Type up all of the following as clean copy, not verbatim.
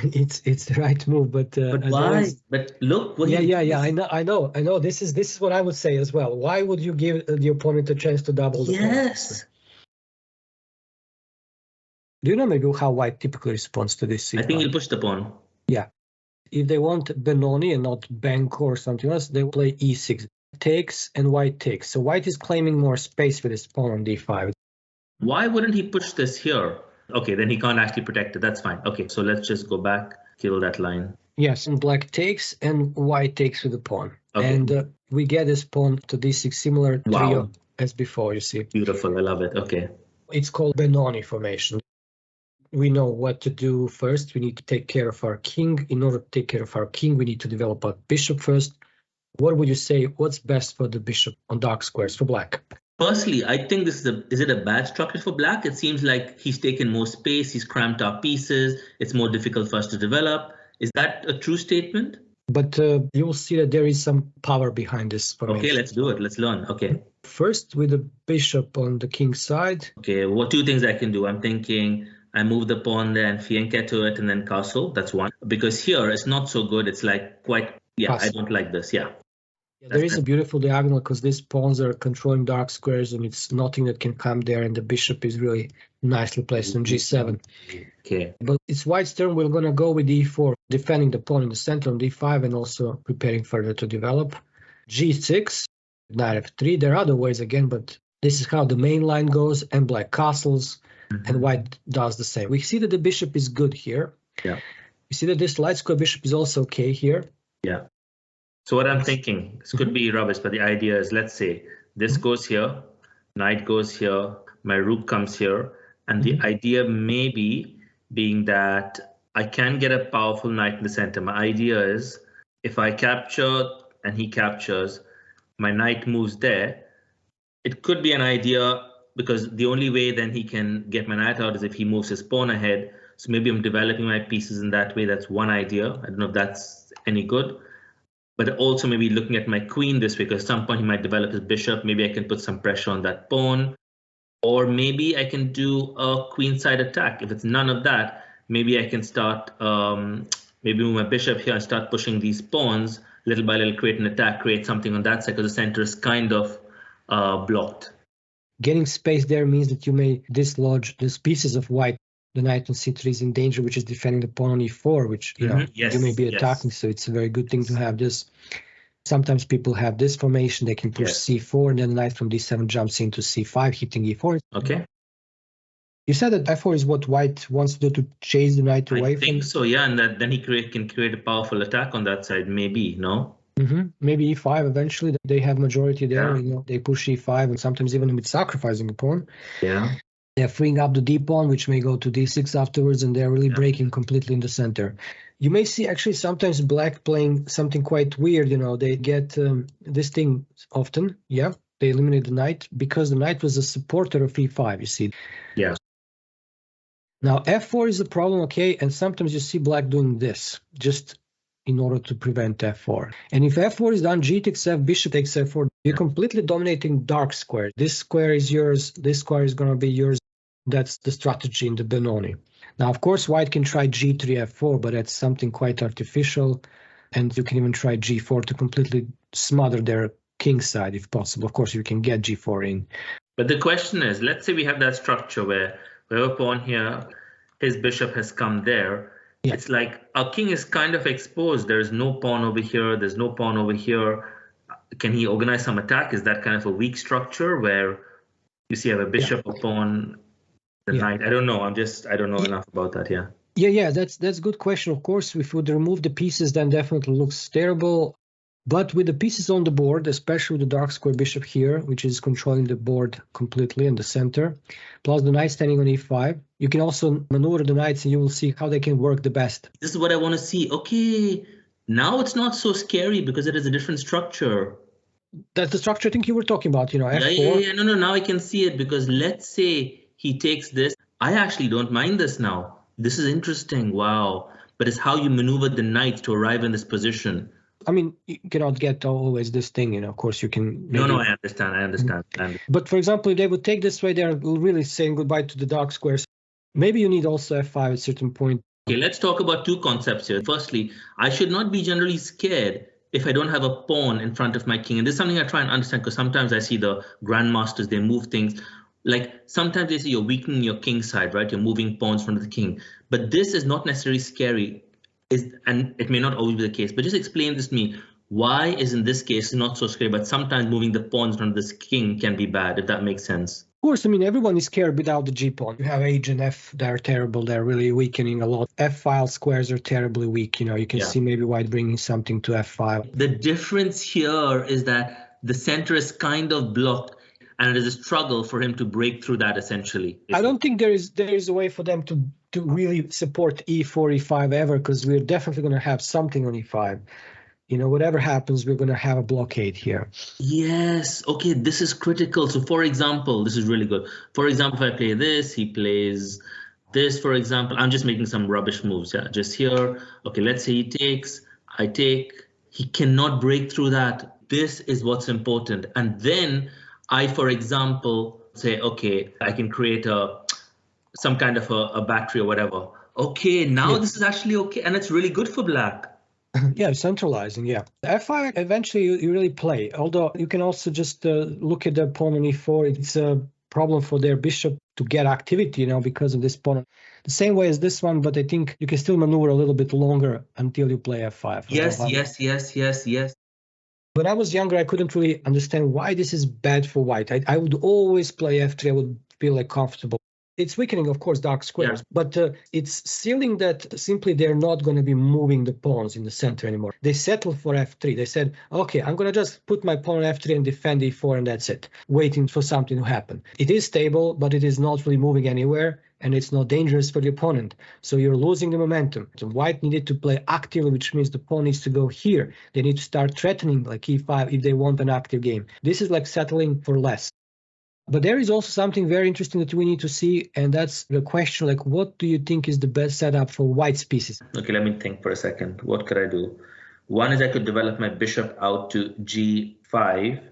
it's the right move, but But why? But look what he yeah. I know. This is what I would say as well. Why would you give the opponent a chance to double the pawn? Yes. Do you know maybe how white typically responds to this? I think he'll push the pawn. Yeah. If they want Benoni and not Banco or something else, they will play e6. Takes and white takes. So white is claiming more space with his pawn on d5. Why wouldn't he push this here? Okay, then he can't actually protect it. That's fine. Okay, so let's just go back, kill that line. Yes, and black takes and white takes with the pawn. Okay. And we get this pawn to d6, similar trio as before, you see. Beautiful, I love it. Okay. It's called Benoni formation. We know what to do first. We need to take care of our king. In order to take care of our king, we need to develop our bishop first. What would you say, what's best for the bishop on dark squares for black? Firstly, I think this is it a bad structure for black? It seems like he's taken more space, he's cramped our pieces, it's more difficult for us to develop. Is that a true statement? But you will see that there is some power behind this formation. Okay, let's do it. Let's learn. Okay. First, with the bishop on the king side. Okay, what two things I can do? I'm thinking I move the pawn there and fianchetto to it and then castle. That's one. Because here it's not so good. It's like quite, castle. I don't like this. Yeah. There is a beautiful diagonal because these pawns are controlling dark squares and it's nothing that can come there, and the bishop is really nicely placed on g7. Okay. But it's white's turn. We're going to go with d4, defending the pawn in the center on d5 and also preparing further to develop. g6, knight f3. There are other ways again, but this is how the main line goes, and black castles, and white does the same. We see that the bishop is good here. Yeah. We see that this light square bishop is also okay here. Yeah. So what I'm thinking, this could be rubbish, but the idea is, let's say this goes here, knight goes here, my rook comes here, and the idea maybe being that I can get a powerful knight in the center. My idea is if I capture and he captures, my knight moves there. It could be an idea because the only way then he can get my knight out is if he moves his pawn ahead. So maybe I'm developing my pieces in that way. That's one idea. I don't know if that's any good. But also maybe looking at my queen this way, because at some point he might develop his bishop. Maybe I can put some pressure on that pawn. Or maybe I can do a queenside attack. If it's none of that, maybe I can start, maybe move my bishop here and start pushing these pawns little by little, create an attack, create something on that side, because the center is kind of blocked. Getting space there means that you may dislodge these pieces of white. The knight on c3 is in danger, which is defending the pawn on e4, which you may be attacking. So it's a very good thing to have this. Sometimes people have this formation. They can push c4, and then the knight from d7 jumps into c5, hitting e4. Okay. You said that f4 is what white wants to do to chase the knight away from. I think so, yeah. And then he can create a powerful attack on that side, maybe, no? Maybe e5 eventually. They have majority there. You know, they push e5, and sometimes even with sacrificing a pawn. Yeah. They're freeing up the d pawn, which may go to d6 afterwards, and they're really breaking completely in the center. You may see actually sometimes black playing something quite weird. You know, they get this thing often. Yeah, they eliminate the knight because the knight was a supporter of e5, you see. Yeah. Now f4 is a problem, okay, and sometimes you see black doing this just in order to prevent f4. And if f4 is done, g takes f, bishop takes f4, you're completely dominating dark square. This square is yours, this square is going to be yours. That's the strategy in the Benoni. Now, of course, white can try g3, f4, but that's something quite artificial. And you can even try g4 to completely smother their king side if possible. Of course, you can get g4 in. But the question is, let's say we have that structure where we have a pawn here, his bishop has come there. Yeah. It's like our king is kind of exposed. There's no pawn over here. There's no pawn over here. Can he organize some attack? Is that kind of a weak structure where you see you have a bishop, a pawn, the knight? I don't know. I don't know enough about that. Yeah. Yeah. That's a good question. Of course, if we would remove the pieces, then definitely looks terrible. But with the pieces on the board, especially with the dark square bishop here, which is controlling the board completely in the center, plus the knight standing on e5, you can also maneuver the knights and you will see how they can work the best. This is what I want to see. Okay, now it's not so scary because it is a different structure. That's the structure I think you were talking about, you know, f4. Yeah. No, now I can see it because let's say he takes this. I actually don't mind this now. This is interesting. Wow. But it's how you maneuver the knights to arrive in this position. I mean, you cannot get always this thing, you know, of course you can... Maybe... No, I understand. But for example, if they would take this way, they're really saying goodbye to the dark squares. Maybe you need also f5 at a certain point. Okay, let's talk about two concepts here. Firstly, I should not be generally scared if I don't have a pawn in front of my king. And this is something I try and understand, because sometimes I see the grandmasters, they move things. Like sometimes they say you're weakening your king side, right? You're moving pawns in front of the king. But this is not necessarily scary, and it may not always be the case. But just explain this to me. Why is in this case not so scary, but sometimes moving the pawns in front of this king can be bad, if that makes sense? Of course, I mean, everyone is scared without the G pawn. You have H and F, they're terrible. They're really weakening a lot. F-file squares are terribly weak. You can see maybe white bringing something to F-file. The difference here is that the center is kind of blocked, and it is a struggle for him to break through that, essentially. I don't think there is a way for them to really support E4, E5 ever, because we're definitely going to have something on E5. Whatever happens, we're going to have a blockade here. Yes. Okay, this is critical. So, for example, this is really good. For example, if I play this, he plays this, for example. I'm just making some rubbish moves. Yeah, just here. Okay, let's say he takes, I take. He cannot break through that. This is what's important. And then I, for example, say, okay, I can create some kind of a battery or whatever. Okay, now this is actually okay. And it's really good for black. Yeah, centralizing, yeah. F5, eventually you really play. Although you can also just look at the pawn on E4. It's a problem for their bishop to get activity, because of this pawn. The same way as this one, but I think you can still maneuver a little bit longer until you play F5. Yes. When I was younger, I couldn't really understand why this is bad for white. I would always play F3. I would feel like comfortable. It's weakening, of course, dark squares, but it's sealing that simply they're not going to be moving the pawns in the center anymore. They settled for F3. They said, okay, I'm going to just put my pawn on F3 and defend E4, and that's it, waiting for something to happen. It is stable, but it is not really moving anywhere, and it's not dangerous for the opponent. So you're losing the momentum. So white needed to play actively, which means the pawn needs to go here. They need to start threatening like E5 if they want an active game. This is like settling for less. But there is also something very interesting that we need to see, and that's the question, like, what do you think is the best setup for white's pieces? Okay, let me think for a second. What could I do? One is I could develop my bishop out to G5,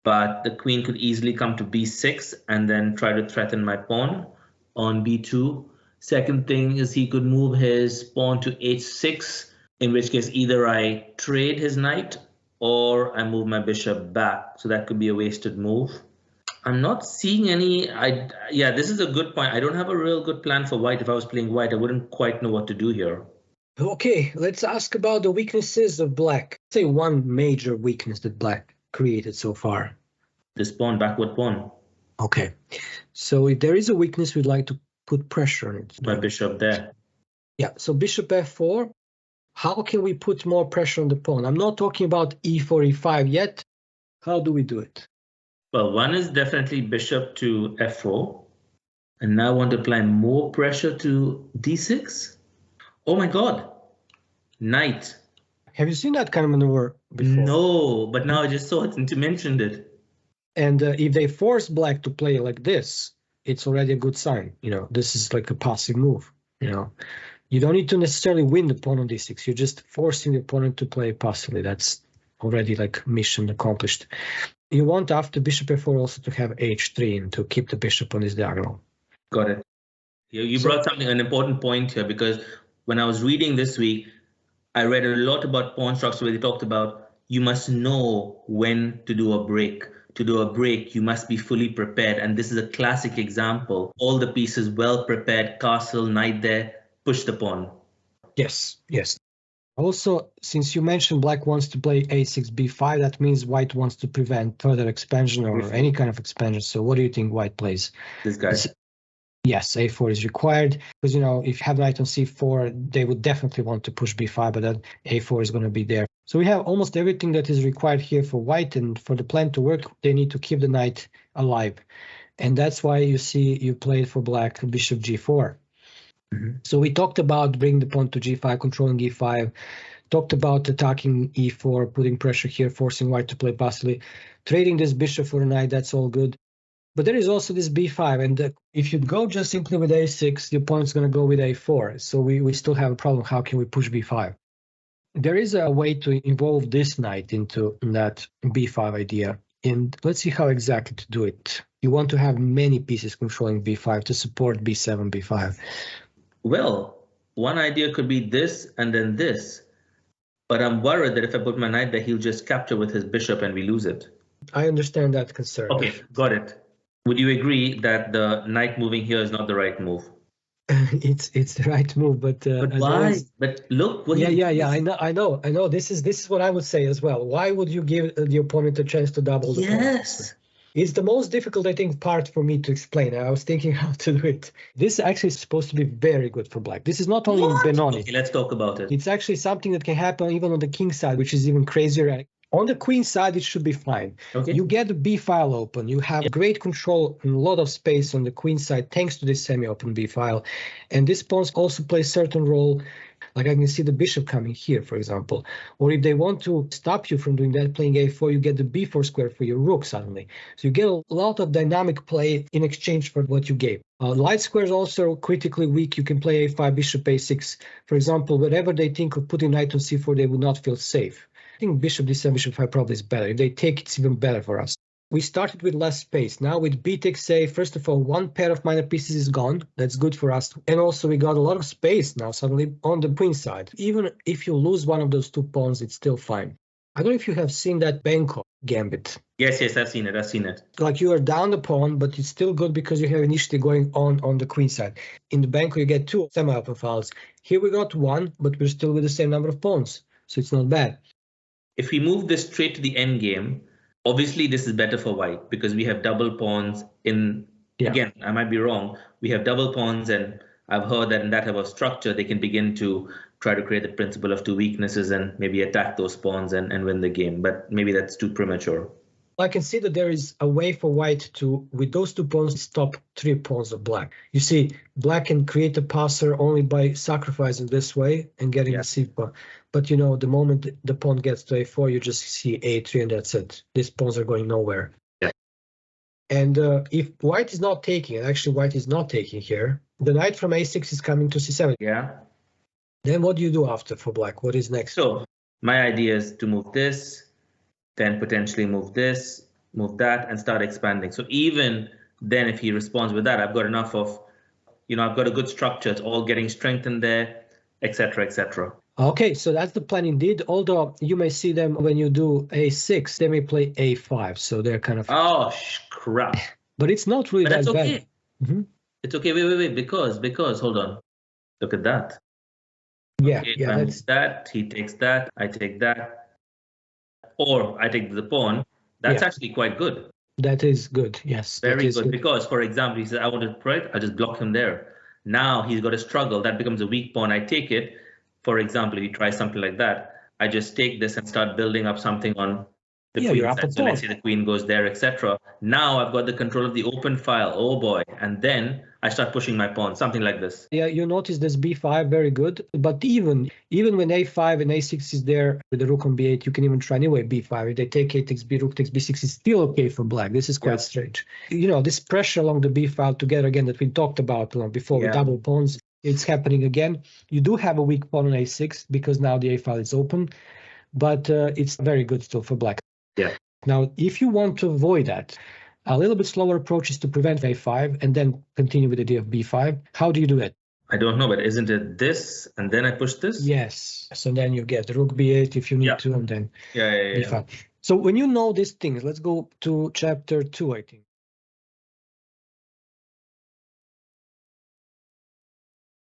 but the queen could easily come to B6 and then try to threaten my pawn on B2. Second thing is he could move his pawn to H6, in which case either I trade his knight or I move my bishop back. So that could be a wasted move. I'm not seeing any. This is a good point. I don't have a real good plan for white. If I was playing white, I wouldn't quite know what to do here. Okay, let's ask about the weaknesses of black. Say one major weakness that black created so far. This pawn, backward pawn. Okay, so if there is a weakness, we'd like to put pressure on it. My bishop there. Yeah, so bishop F4. How can we put more pressure on the pawn? I'm not talking about E4, E5 yet. How do we do it? Well, one is definitely bishop to F4. And now I want to apply more pressure to D6. Oh my God. Knight. Have you seen that kind of maneuver before? No, but now I just saw it and you mentioned it. And if they force black to play like this, it's already a good sign. This is like a passive move. You don't need to necessarily win the pawn on D6. You're just forcing the opponent to play passively. That's already like mission accomplished. You want after bishop F4 also to have H3 and to keep the bishop on this diagonal. Got it. You brought an important point here, because when I was reading this week, I read a lot about pawn structure where they talked about you must know when to do a break. To do a break, you must be fully prepared. And this is a classic example. All the pieces well prepared, castle, knight there, push the pawn. Yes. Also, since you mentioned black wants to play A6, B5, that means white wants to prevent further expansion or any kind of expansion. So what do you think white plays? This guy. Yes, A4 is required because, if you have knight on C4, they would definitely want to push B5, but then A4 is going to be there. So we have almost everything that is required here for white, and for the plan to work, they need to keep the knight alive. And that's why you see you played for black bishop G4. Mm-hmm. So we talked about bringing the pawn to G5, controlling E5, talked about attacking E4, putting pressure here, forcing white to play passively, trading this bishop for a knight, that's all good. But there is also this B5, and if you go just simply with A6, the opponent's going to go with A4. So we still have a problem. How can we push B5? There is a way to involve this knight into that B5 idea. And let's see how exactly to do it. You want to have many pieces controlling B5 to support B7, B5. Well, one idea could be this and then this. But I'm worried that if I put my knight there, he'll just capture with his bishop and we lose it. I understand that concern. Okay, got it. Would you agree that the knight moving here is not the right move? It's the right move, but as why? always, But look what yeah. I know. This is what I would say as well. Why would you give the opponent a chance to double the point? Yes. It's the most difficult, I think, part for me to explain. I was thinking how to do it. This actually is supposed to be very good for black. This is not only in Benoni. Okay, let's talk about it. It's actually something that can happen even on the king side, which is even crazier. On the queen side, it should be fine. Okay. You get the b file open. You have great control and a lot of space on the queen side thanks to this semi-open b file. And this pawn also plays a certain role. Like I can see the bishop coming here, for example. Or if they want to stop you from doing that, playing a4, you get the b4 square for your rook suddenly. So you get a lot of dynamic play in exchange for what you gave. Light squares also critically weak. You can play a5, bishop a6. For example, whatever they think of putting knight on c4, they would not feel safe. I think bishop d7, bishop 5 probably is better. If they take, it's even better for us. We started with less space. Now with b takes a, first of all, one pair of minor pieces is gone. That's good for us. And also we got a lot of space now suddenly on the queen side. Even if you lose one of those two pawns, it's still fine. I don't know if you have seen that Benko gambit. Yes, I've seen it. Like you are down the pawn, but it's still good because you have initiative going on the queen side. In the Benko, you get two semi-open files. Here we got one, but we're still with the same number of pawns. So it's not bad. If we move this straight to the end game, obviously this is better for white because we have double pawns in, again, I might be wrong, we have double pawns, and I've heard that in that type of structure, they can begin to try to create the principle of two weaknesses and maybe attack those pawns and win the game. But maybe that's too premature. I can see that there is a way for white to, with those two pawns, stop three pawns of black. You see, black can create a passer only by sacrificing this way and getting the c pawn. But you know, the moment the pawn gets to a4, you just see a3 and that's it. These pawns are going nowhere. Yeah. And if white is not taking, and actually white is not taking here, the knight from a6 is coming to c7. Yeah. Then what do you do after for black? What is next? So my idea is to move this, then potentially move this, move that, and start expanding. So even then, if he responds with that, I've got enough of, I've got a good structure. It's all getting strengthened there, etc., etc. Okay, so that's the plan indeed. Although you may see them when you do a6, they may play a5. So they're kind of... Oh, crap. But it's not really that okay. bad. Mm-hmm. It's okay. Wait. Because, hold on. Look at that. Yeah, okay, yeah. That's that. He takes that. I take that. Or I take the pawn. That's actually quite good. That is good, yes. Very good. Because, for example, he said, I want to try it. I just block him there. Now he's got a struggle. That becomes a weak pawn. I take it. For example, if he tries something like that, I just take this and start building up something on the queen side. So let's say the queen goes there, etc. Now I've got the control of the open file. Oh boy. And then I start pushing my pawn, something like this. Yeah, you notice this b5, very good. But even when a5 and a6 is there with the rook on b8, you can even try anyway b5. If they take a takes b, rook takes b6, is still okay for black. This is quite strange. This pressure along the b file together again that we talked about before with double pawns, it's happening again. You do have a weak pawn on a6 because now the a file is open, but it's very good still for black. Yeah. Now, if you want to avoid that, a little bit slower approach is to prevent a5 and then continue with the idea of b5. How do you do that? I don't know, but isn't it this and then I push this? Yes. So then you get rook b8 if you need to, and then b5. So when you know these things, let's go to chapter 2, I think.